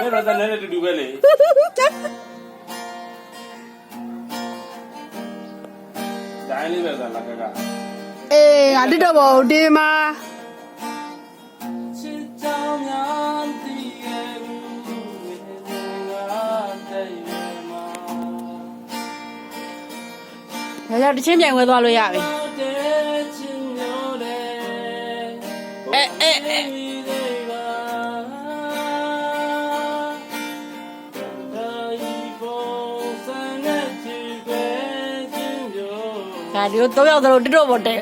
အဲ့တော့တန်းနဲ့တူတူပဲလေဒိုင်းလေးပဲသာလာကကအေးငါတိတော့ဘောဒီမှာချစ်ကြောင်များတည်ရဲ့ငါတဲ့မှာဒါကြောင့်တချင်းပြိုင်ဝဲသွားလို့ရပြီဒါဒီတော့ယောက်တော့တိတော့ဘောတဲ့